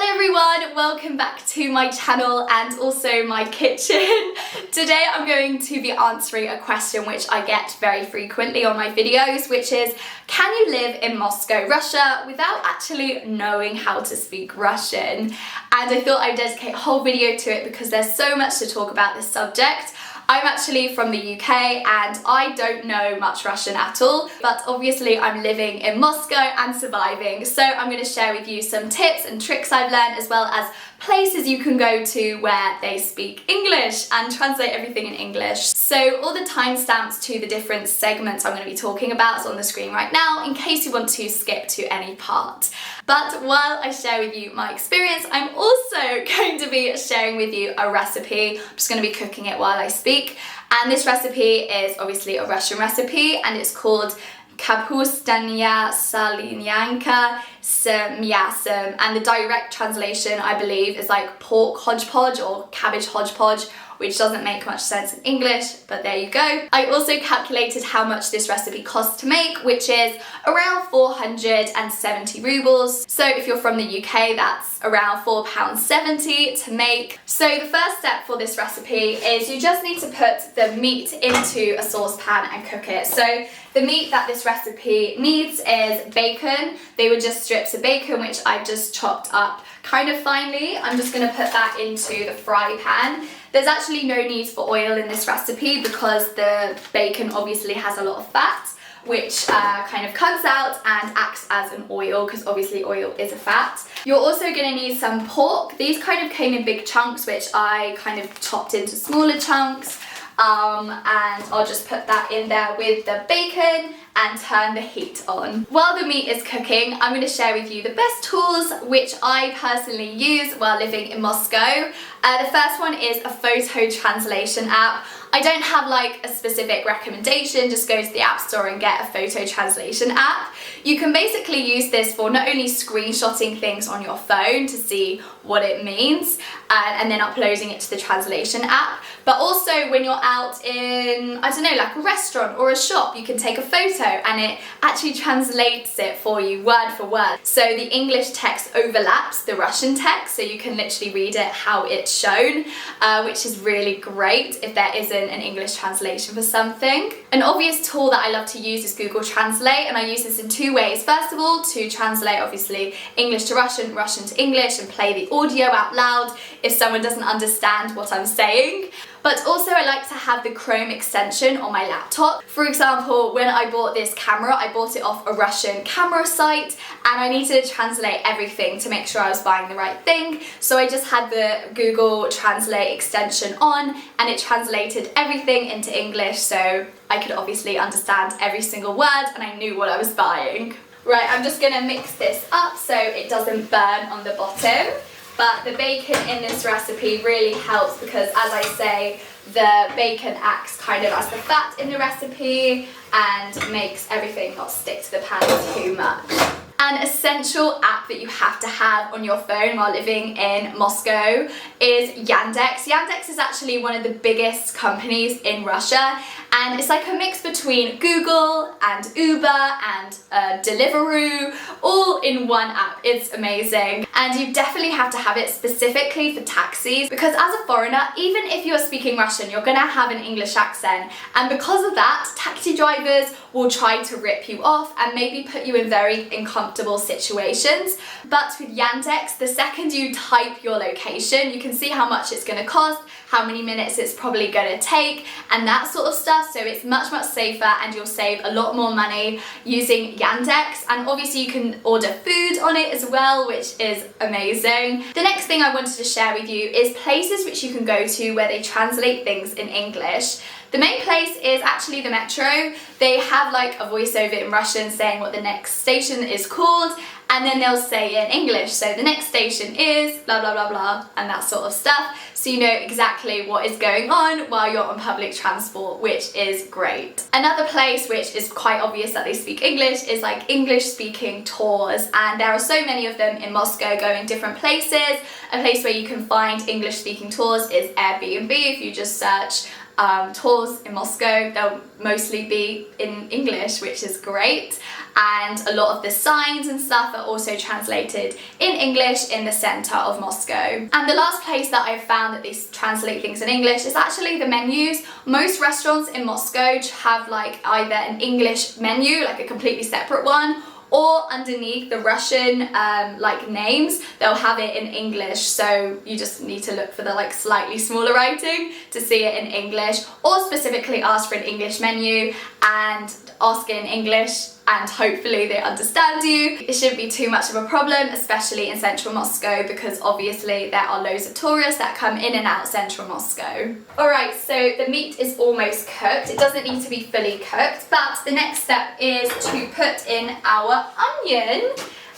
Hello everyone, welcome back to my channel and also my kitchen. Today I'm going to be answering a question which I get very frequently on my videos, which is, can you live in Moscow, Russia without actually knowing how to speak Russian? And I thought I'd dedicate a whole video to it because there's so much to talk about this subject. I'm actually from the UK and I don't know much Russian at all, but obviously I'm living in Moscow and surviving. So I'm going to share with you some tips and tricks I've learned, as well as places you can go to where they speak English and translate everything in English. So all the timestamps to the different segments I'm going to be talking about is on the screen right now in case you want to skip to any part. But while I share with you my experience, I'm also going to be sharing with you a recipe. I'm just going to be cooking it while I speak. And this recipe is obviously a Russian recipe and it's called Kapustная солянка с мясом, and the direct translation I believe is like pork hodgepodge or cabbage hodgepodge, which doesn't make much sense in English, but there you go. I also calculated how much this recipe costs to make, which is around 470 rubles. So if you're from the UK, that's around £4.70 to make. So the first step for this recipe is you just need to put the meat into a saucepan and cook it. So the meat that this recipe needs is bacon. They were just strips of bacon, which I've just chopped up kind of finely. I'm just going to put that into the fry pan. There's actually no need for oil in this recipe because the bacon obviously has a lot of fat, which kind of comes out and acts as an oil, because obviously oil is a fat. You're also going to need some pork. These kind of came in big chunks, which I kind of chopped into smaller chunks. And I'll just put that in there with the bacon and turn the heat on. While the meat is cooking, I'm going to share with you the best tools which I personally use while living in Moscow. The first one is a photo translation app. I don't have like a specific recommendation, just go to the App Store and get a photo translation app. You can basically use this for not only screenshotting things on your phone to see what it means and then uploading it to the translation app, but also when you're out in, I don't know, like a restaurant or a shop, you can take a photo and it actually translates it for you word for word. So the English text overlaps the Russian text, so you can literally read it how it's shown, which is really great if there isn't an English translation for something. An obvious tool that I love to use is Google Translate, and I use this in two ways. First of all, to translate obviously English to Russian, Russian to English, and play the audio out loud if someone doesn't understand what I'm saying. But also I like to have the Chrome extension on my laptop. For example, when I bought this camera, I bought it off a Russian camera site and I needed to translate everything to make sure I was buying the right thing. So I just had the Google Translate extension on and it translated everything into English, so I could obviously understand every single word and I knew what I was buying. Right, I'm just gonna mix this up so it doesn't burn on the bottom. But the bacon in this recipe really helps because, as I say, the bacon acts kind of as the fat in the recipe and makes everything not stick to the pan too much. An essential app that you have to have on your phone while living in Moscow is Yandex. Yandex is actually one of the biggest companies in Russia, and it's like a mix between Google and Uber and Deliveroo all in one app. It's amazing, and you definitely have to have it specifically for taxis because as a foreigner, even if you're speaking Russian, you're gonna have an English accent, and because of that, taxi drivers will try to rip you off and maybe put you in very uncomfortable situations. But with Yandex, the second you type your location, you can see how much it's going to cost, how many minutes it's probably going to take, and that sort of stuff. So it's much, much safer and you'll save a lot more money using Yandex. And obviously you can order food on it as well, which is amazing. The next thing I wanted to share with you is places which you can go to where they translate things in English. The main place is actually the metro. They have like a voiceover in Russian saying what the next station is called, and then they'll say in English, so the next station is blah blah blah blah and that sort of stuff, so you know exactly what is going on while you're on public transport, which is great. Another place which is quite obvious that they speak English is like English speaking tours, and there are so many of them in Moscow going different places. A place where you can find English speaking tours is Airbnb. If you just search tours in Moscow, they'll mostly be in English, which is great. And a lot of the signs and stuff are also translated in English in the centre of Moscow. And the last place that I've found that they translate things in English is actually the menus. Most restaurants in Moscow have like either an English menu, like a completely separate one, or underneath the Russian like names, they'll have it in English, so you just need to look for the like slightly smaller writing to see it in English, or specifically ask for an English menu and ask it in English, and hopefully they understand you. It shouldn't be too much of a problem, especially in central Moscow, because obviously there are loads of tourists that come in and out central Moscow. Alright, so the meat is almost cooked. It doesn't need to be fully cooked, but the next step is to put in our onion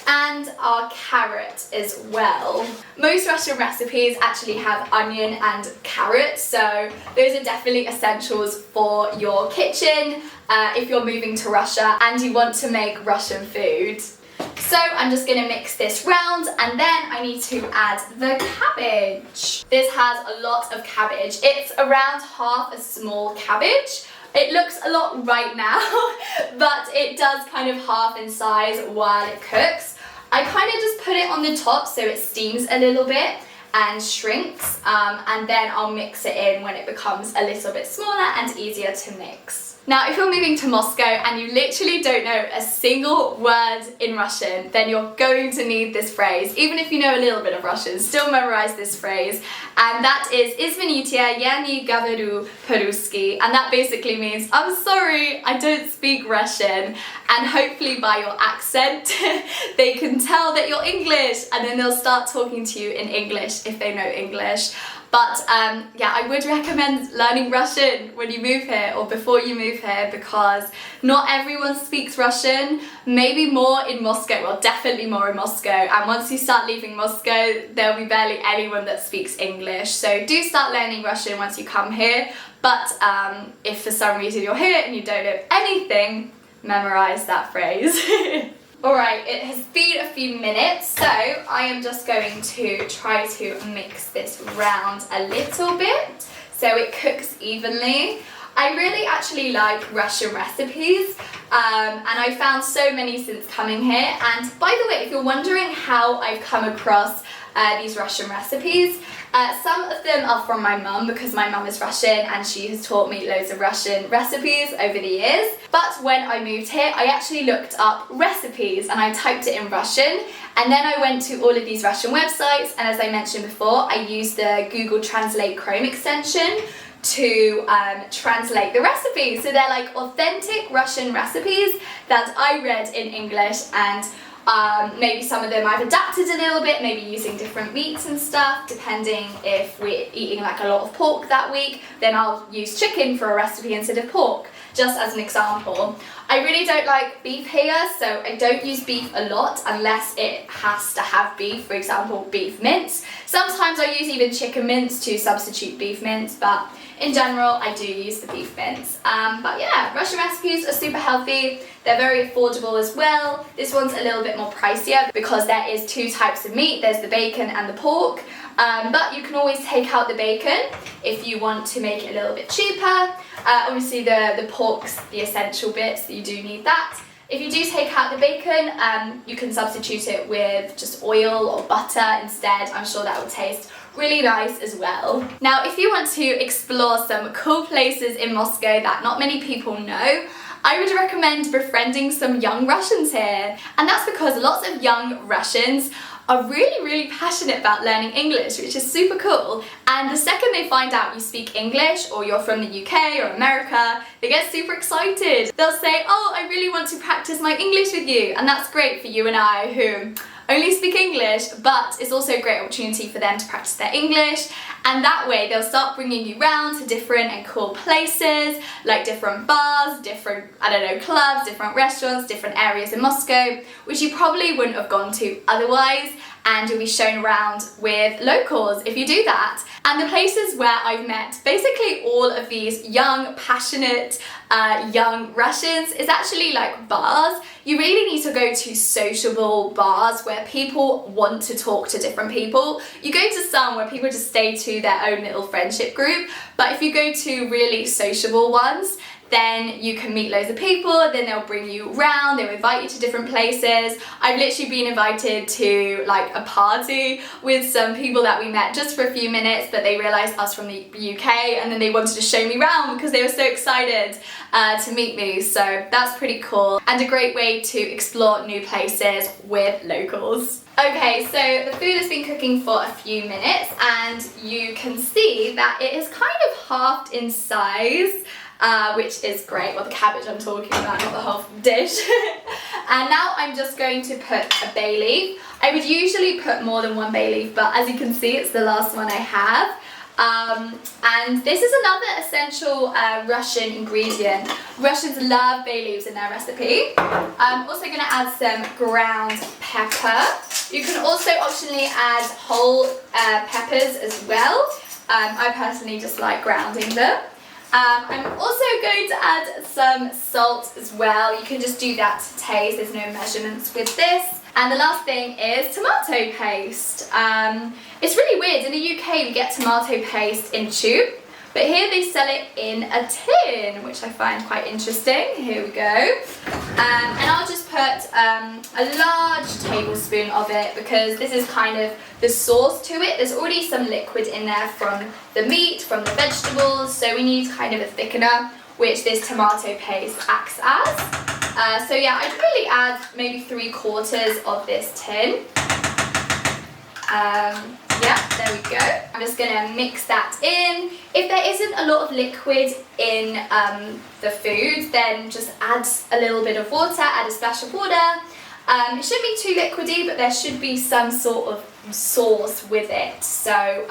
and our carrot as well. Most Russian recipes actually have onion and carrot, so those are definitely essentials for your kitchen if you're moving to Russia and you want to make Russian food. So I'm just going to mix this round, and then I need to add the cabbage. This has a lot of cabbage. It's around half a small cabbage. It looks a lot right now, but it does kind of half in size while it cooks. I kind of just put it on the top so it steams a little bit and shrinks, and then I'll mix it in when it becomes a little bit smaller and easier to mix. Now, if you're moving to Moscow and you literally don't know a single word in Russian, then you're going to need this phrase. Even if you know a little bit of Russian, still memorize this phrase. And that is "Извините, я не говорю по-русски." And that basically means, I'm sorry, I don't speak Russian. And hopefully by your accent, they can tell that you're English, and then they'll start talking to you in English if they know English. But yeah, I would recommend learning Russian when you move here or before you move here, because not everyone speaks Russian. Maybe more in Moscow, well, definitely more in Moscow. And once you start leaving Moscow, there'll be barely anyone that speaks English. So do start learning Russian once you come here. But if for some reason you're here and you don't know anything, memorize that phrase. Alright, it has been a few minutes, so I am just going to try to mix this round a little bit so it cooks evenly. I really actually like Russian recipes, and I found so many since coming here. And by the way, if you're wondering how I've come across these Russian recipes, some of them are from my mum, because my mum is Russian and she has taught me loads of Russian recipes over the years. But when I moved here, I actually looked up recipes and I typed it in Russian, and then I went to all of these Russian websites, and as I mentioned before, I used the Google Translate Chrome extension to translate the recipes. So they're like authentic Russian recipes that I read in English, and maybe some of them I've adapted a little bit, maybe using different meats and stuff, depending if we're eating like a lot of pork that week, then I'll use chicken for a recipe instead of pork, just as an example. I really don't like beef here, so I don't use beef a lot unless it has to have beef, for example, beef mince. Sometimes I use even chicken mince to substitute beef mince, but in general, I do use the beef mince. But yeah, Russian recipes are super healthy. They're very affordable as well. This one's a little bit more pricier because there is two types of meat. There's the bacon and the pork. But you can always take out the bacon if you want to make it a little bit cheaper. Obviously the pork's the essential bit, so you do need that. If you do take out the bacon, you can substitute it with just oil or butter instead. I'm sure that will taste really nice as well. Now, if you want to explore some cool places in Moscow that not many people know, I would recommend befriending some young Russians here. And that's because lots of young Russians are really passionate about learning English, which is super cool. And the second they find out you speak English, or you're from the UK or America, they get super excited. They'll say, oh, I really want to practice my English with you. And that's great for you and I, who only speak English, but it's also a great opportunity for them to practice their English, and that way they'll start bringing you around to different and cool places, like different bars, different, I don't know, clubs, different restaurants, different areas in Moscow, which you probably wouldn't have gone to otherwise, and you'll be shown around with locals if you do that. And the places where I've met basically all of these young, passionate, young Russians is actually like bars. You really need to go to sociable bars where people want to talk to different people. You go to some where people just stay to their own little friendship group, but if you go to really sociable ones, then you can meet loads of people, then they'll bring you around, they'll invite you to different places. I've literally been invited to like a party with some people that we met just for a few minutes, but they realised us from the UK, and then they wanted to show me around because they were so excited to meet me. So that's pretty cool and a great way to explore new places with locals. Okay, so the food has been cooking for a few minutes and you can see that it is kind of halved in size. Which is great. Well, the cabbage I'm talking about, not the whole dish. And now I'm just going to put a bay leaf. I would usually put more than one bay leaf, but as you can see, it's the last one I have. And this is another essential Russian ingredient. Russians love bay leaves in their recipe. I'm also going to add some ground pepper. You can also optionally add whole peppers as well. I personally just like grounding them. I'm also going to add some salt as well. You can just do that to taste. There's no measurements with this. And the last thing is tomato paste. It's really weird. In the UK, we get tomato paste in tube, but here they sell it in a tin, which I find quite interesting. Here we go. And I'll just put a large tablespoon of it because this is kind of the sauce to it. There's already some liquid in there from the meat, from the vegetables, so we need kind of a thickener, which this tomato paste acts as. So yeah, I'd really add maybe 3/4 of this tin. Yeah, there we go. I'm just gonna mix that in. If there isn't a lot of liquid in the food, then just add a little bit of water, add a splash of water. It shouldn't be too liquidy, but there should be some sort of sauce with it. So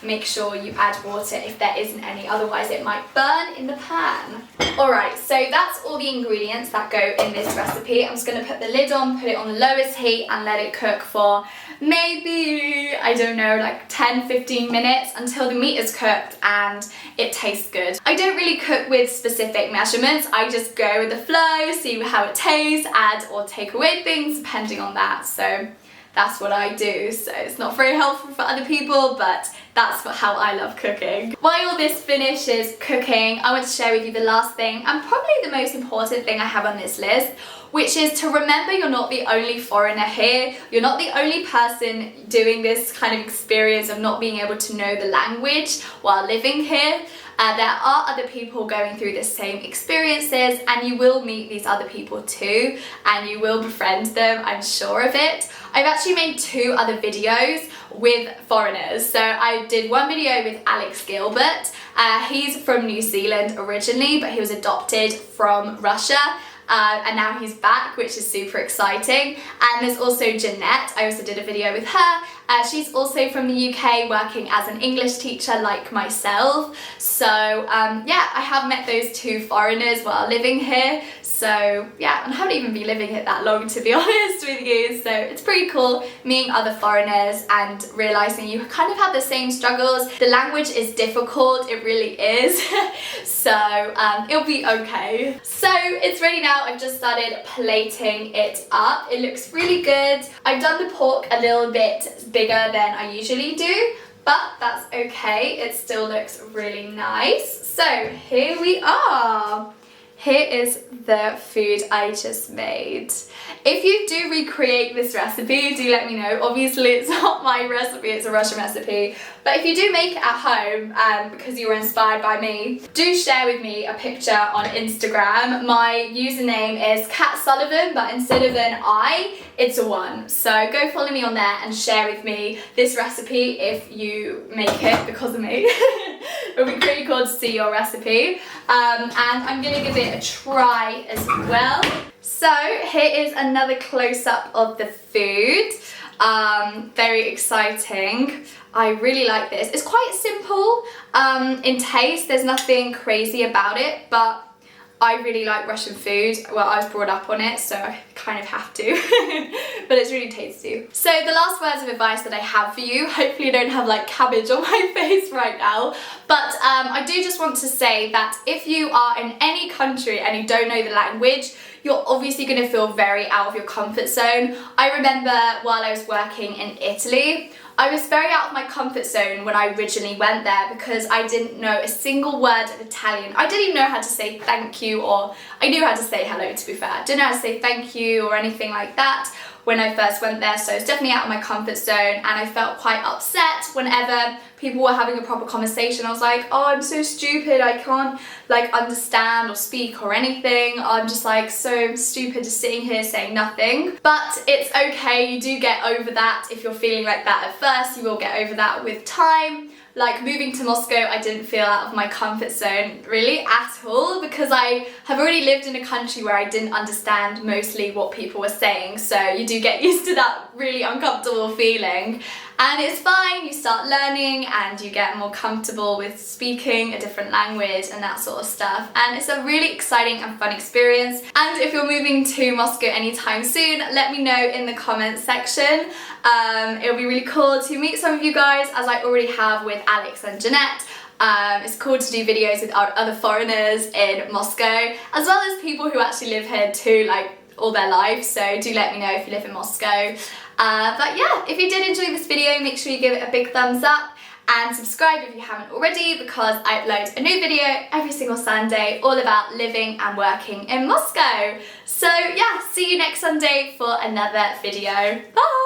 make sure you add water if there isn't any, otherwise it might burn in the pan. Alright, so that's all the ingredients that go in this recipe. I'm just going to put the lid on, put it on the lowest heat and let it cook for maybe, I don't know, like 10-15 minutes until the meat is cooked and it tastes good. I don't really cook with specific measurements. I just go with the flow, see how it tastes, add or take away things depending on that. So that's what I do. So it's not very helpful for other people, but that's how I love cooking. While all this finishes cooking, I want to share with you the last thing and probably the most important thing I have on this list, which is to remember you're not the only foreigner here. You're not the only person doing this kind of experience of not being able to know the language while living here. There are other people going through the same experiences, and you will meet these other people too, and you will befriend them, I'm sure of it. I've actually made 2 other videos with foreigners. So I did one video with Alex Gilbert. He's from New Zealand originally, but he was adopted from Russia. And now he's back, which is super exciting. And there's also Jeanette. I also did a video with her. She's also from the UK, working as an English teacher like myself. So yeah, I have met those 2 foreigners while living here. So yeah, and I haven't even been living here that long, to be honest with you. So it's pretty cool meeting other foreigners and realizing you kind of have the same struggles. The language is difficult, it really is. So it'll be okay. So it's ready now. I've just started plating it up. It looks really good. I've done the pork a little bit bigger than I usually do, but that's okay. It still looks really nice. So here we are. Here is the food I just made. If you do recreate this recipe, do let me know. Obviously it's not my recipe, it's a Russian recipe. But if you do make it at home because you were inspired by me, do share with me a picture on Instagram. My username is Kat Sullivan, but instead of an I, it's a 1. So go follow me on there and share with me this recipe if you make it because of me. It'll be pretty cool to see your recipe. And I'm gonna give it a try as well. So here is another close-up of the food. Very exciting. I really like this. It's quite simple in taste. There's nothing crazy about it, but I really like Russian food. Well, I was brought up on it, so I kind of have to, but it's really tasty. So the last words of advice that I have for you, hopefully I don't have like cabbage on my face right now, but I do just want to say that if you are in any country and you don't know the language, you're obviously going to feel very out of your comfort zone. I remember while I was working in Italy, I was very out of my comfort zone when I originally went there because I didn't know a single word of Italian. I didn't even know how to say thank you, or I knew how to say hello, to be fair. I didn't know how to say thank you or anything like that when I first went there, so it's definitely out of my comfort zone, and I felt quite upset whenever people were having a proper conversation. I was like, oh, I'm so stupid, I can't like understand or speak or anything. I'm just like so stupid just sitting here saying nothing. But it's okay, you do get over that. If you're feeling like that at first, you will get over that with time. Like moving to Moscow, I didn't feel out of my comfort zone really at all because I have already lived in a country where I didn't understand mostly what people were saying, so you do get used to that really uncomfortable feeling. And it's fine, you start learning and you get more comfortable with speaking a different language and that sort of stuff. And it's a really exciting and fun experience. And if you're moving to Moscow anytime soon, let me know in the comments section. It'll be really cool to meet some of you guys, as I already have with Alex and Jeanette. It's cool to do videos with other foreigners in Moscow, as well as people who actually live here too, like all their lives, so do let me know if you live in Moscow. But yeah, if you did enjoy this video, make sure you give it a big thumbs up and subscribe if you haven't already, because I upload a new video every single Sunday all about living and working in Moscow. So yeah, see you next Sunday for another video. Bye!